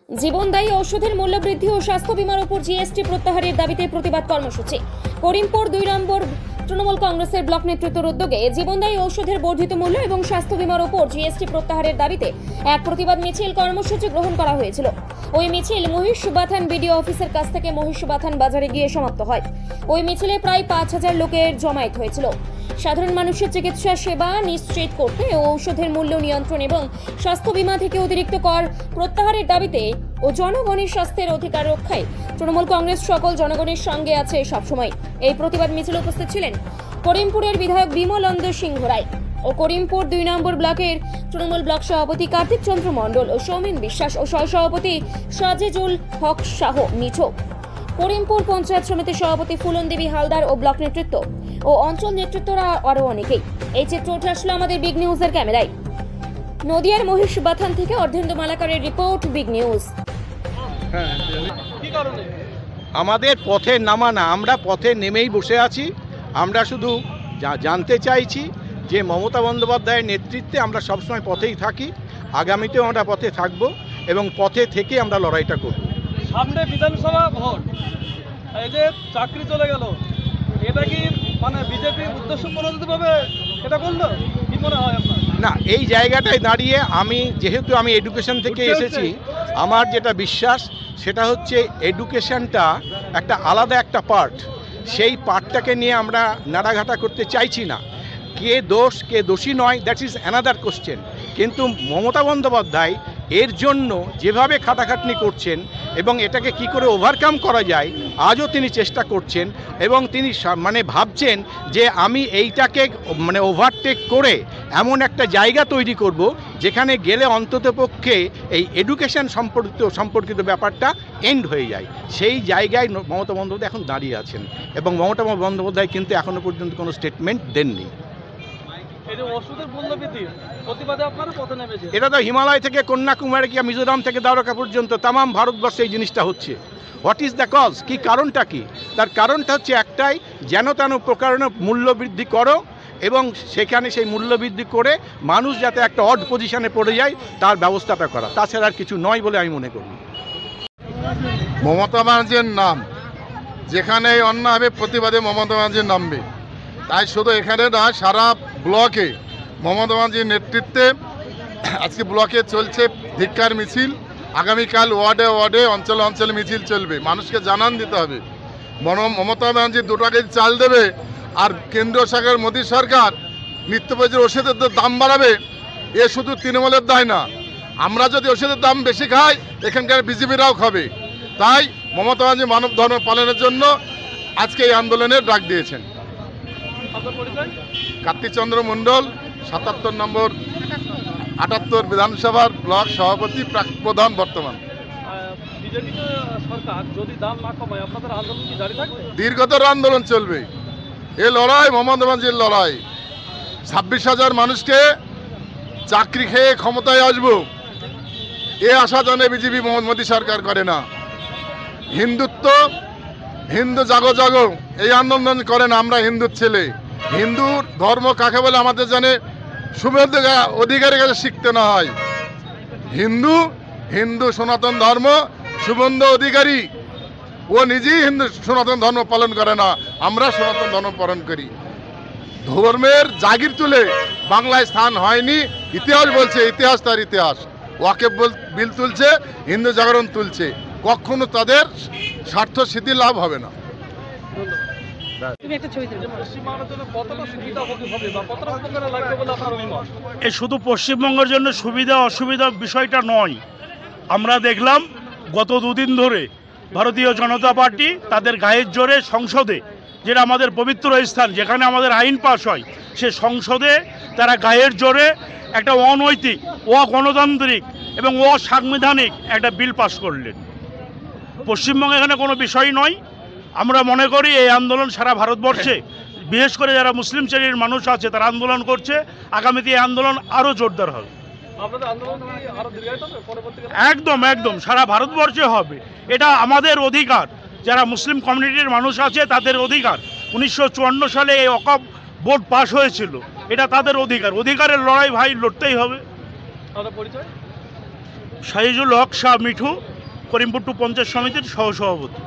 জীবনদায়ী ঔষধের মূল্য বৃদ্ধি ও স্বাস্থ্য বীমার উপর জিএসটি প্রত্যাহারের দাবিতে প্রতিবাদ কর্মসূচি। করিমপুর 2 নম্বর তৃণমূল কংগ্রেসের ব্লক নেতৃত্বের উদ্যোগে জীবনদায়ী ঔষধের বর্ধিত মূল্য এবং স্বাস্থ্য বীমার উপর জিএসটি প্রত্যাহারের দাবিতে এক প্রতিবাদ মিছিল কর্মসূচি গ্রহণ করা হয়েছিল। ওই মিছিল মহিষবাথান বিডিও অফিসের কাছ থেকে মহিষবাথান বাজারে গিয়ে সমাপ্ত হয়। ওই মিছিলে প্রায় 5000 লোকের জমায়েত হয়েছিল। সাধারণ মানুষের চিকিৎসা সেবা নিশ্চিত করতে ও ঔষধের মূল্য নিয়ন্ত্রণ এবং স্বাস্থ্য বীমা থেকে অতিরিক্ত কর প্রত্যাহারের দাবিতে ও জনগণের স্বাস্থ্যের অধিকার রক্ষায় তৃণমূল কংগ্রেস সকল জনগণের সঙ্গে আছে সবসময়। এই প্রতিবাদ মিছিলে উপস্থিত ছিলেন করিমপুরের বিধায়ক বিমলেন্দু সিংহ রায় ও করিমপুর 2 নম্বর ব্লকের তৃণমূল ব্লক সভাপতি কার্তিক চন্দ্র মণ্ডল ও সৌমেন বিশ্বাস ও সহসভাপতি সাজেজুল হক শাহ মিঠো, করিমপুর পঞ্চায়েত সমিতির সভাপতি ফুলন দেবী হালদার ও ব্লক নেতৃত্ব ও অঞ্চল নেতৃত্বরা আরো অনেকেই। এই চিত্র উঠে আসলো আমাদের বিগ নিউজের ক্যামেরায়। নদিয়ার মহিষবাথান থেকে অর্ধেন্দু মালাকারের রিপোর্ট, বিগ নিউজ। আমাদের পথে নামা না, আমরা পথে নেমেই বসে আছি। আমরা শুধু জানতে চাইছি যে মমতা বন্দ্যোপাধ্যায়ের নেতৃত্বে আমরা সবসময় পথেই থাকি, আগামীতেও আমরা পথে থাকব এবং পথে থেকে আমরা লড়াইটা করব। সামনে বিধানসভা ভোট, এই যে চাকরি চলে গেল, এটা কি মানে বিজেপির উদ্দেশ্য প্রণোদিতভাবে এটা করলো, কি মনে হয় আপনার? না, এই জায়গাটায় দাঁড়িয়ে যেহেতু আমি এডুকেশন থেকে এসেছি, আমার যেটা বিশ্বাস সেটা হচ্ছে এডুকেশনটা একটা আলাদা একটা পার্ট। সেই পার্টটাকে নিয়ে আমরা নাড়াঘাটা করতে চাইছি না। কে দোষ কে দোষী নয়, দ্যাট ইজ অ্যানাদার কোশ্চেন। কিন্তু মমতা বন্দ্যোপাধ্যায় এর জন্য যেভাবে খাটাখাটনি করছেন এবং এটাকে কি করে ওভারকাম করা যায় আজও তিনি চেষ্টা করছেন এবং তিনি ভাবছেন যে আমি এইটাকে ওভারটেক করে এমন একটা জায়গা তৈরি করব যেখানে গেলে অন্ততপক্ষে এই এডুকেশন সম্পর্কিত ব্যাপারটা এন্ড হয়ে যায়। সেই জায়গায় মমতা বন্দ্যোপাধ্যায় এখন দাঁড়িয়ে আছেন এবং মমতা বন্দ্যোপাধ্যায় কিন্তু এখনও পর্যন্ত কোনো স্টেটমেন্ট দেননি। এটা তো হিমালয় থেকে কন্যাকুমারী কি মিজোরাম থেকে দ্বারকা পর্যন্ত তামাম ভারতবর্ষে এই জিনিসটা হচ্ছে। What is the cause? কি কারণটা কি? তার কারণটা হচ্ছে একটাই, যেন তেন প্রকারেণ মূল্য বৃদ্ধি করো এবং সেখানে সেই মূল্য বৃদ্ধি করে মানুষ যাতে একটা অড পজিশনে পড়ে যায় তার ব্যবস্থাটা করা, তাছাড়া আর কিছু নয় বলে আমি মনে করি। মমতা ব্যানার্জির নাম যেখানে অন্য হবে প্রতিবাদে মমতা ব্যানার্জির নামবে। তাই শুধু এখানে না, সারা ব্লকে মমতা ব্যানার্জির নেতৃত্বে আজকে ব্লকে চলছে ধিক্কার মিছিল। আগামীকাল ওয়ার্ডে ওয়ার্ডে অঞ্চলে অঞ্চলে মিছিল চলবে। মানুষকে জানান দিতে হবে মমতা ব্যানার্জি 2 টাকা চাল দেবে আর কেন্দ্রীয় সরকার মোদী সরকার নিত্য প্রয়োজনীয় ওষুধের দাম বাড়াবে। এ শুধু তৃণমূলের দায় না, আমরা যদি ওষুধের দাম বেশি খাই এখানকার বিজেপিরাও খাবে। তাই মমতা ব্যানার্জি মানব ধর্ম পালনের জন্য আজকে এই আন্দোলনের ডাক দিয়েছেন। কার্তিক চন্দ্র মণ্ডল, 77 নম্বর 78 বিধানসভার ব্লক সভাপতি, প্রধান বর্তমান। দীর্ঘতর আন্দোলন চলবে। এ লড়াই মমতা ব্যানার্জির লড়াই। 26,000 মানুষকে চাকরি খেয়ে ক্ষমতায় আসবো এ আশা জানে বিজেপি মোদী সরকার করে না। হিন্দুত্ব, হিন্দু জাগো জাগো এই আন্দোলন করে না। আমরা হিন্দুর ছেলে, হিন্দু ধর্ম কাকে বলে আমাদের জানে শুভেন্দু অধিকারীর কাছে শিখতে না হয়। হিন্দু সনাতন ধর্ম, শুভেন্দু অধিকারী ও নিজেই হিন্দু সনাতন ধর্ম পালন করে না, আমরা সনাতন ধর্ম পালন করি। ধর্মের জাগির তুলে বাংলায় স্থান হয়নি। ইতিহাস বলছে, ইতিহাস তার ইতিহাস। ওয়াকেফ বিল তুলছে, হিন্দু জাগরণ তুলছে, কখনো তাদের স্বার্থ সিদ্ধি লাভ হবে না। এ শুধু পশ্চিমবঙ্গের জন্য সুবিধা অসুবিধা বিষয়টা নয়। আমরা দেখলাম গত 2 দিন ধরে ভারতীয় জনতা পার্টি তাদের গায়ের জোরে সংসদে, যেটা আমাদের পবিত্র স্থান, যেখানে আমাদের আইন পাস হয়, সে সংসদে তারা গায়ের জোরে একটা অনৈতিক, অগণতান্ত্রিক এবং অসাংবিধানিক একটা বিল পাস করলেন। পশ্চিমবঙ্গে এখানে কোনো বিষয় নয়। আমরা মনে করি এই আন্দোলন সারা ভারতবর্ষে, বিশেষ করে যারা মুসলিম শ্রেণীর মানুষ আছে তারা আন্দোলন করছে। আগামীতে এই আন্দোলন আরও জোরদার হবে। একদম একদম সারা ভারতবর্ষে হবে। এটা আমাদের অধিকার, যারা মুসলিম কমিউনিটির মানুষ আছে তাদের অধিকার। 1954 সালে এই ওয়াকফ বোর্ড পাস হয়েছিল, এটা তাদের অধিকার। অধিকারের লড়াই ভাই লড়তেই হবে। শাহিজুল হক শাহ মিঠু, করিমপুর 2 পঞ্চায়েত সমিতির সহসভাপতি।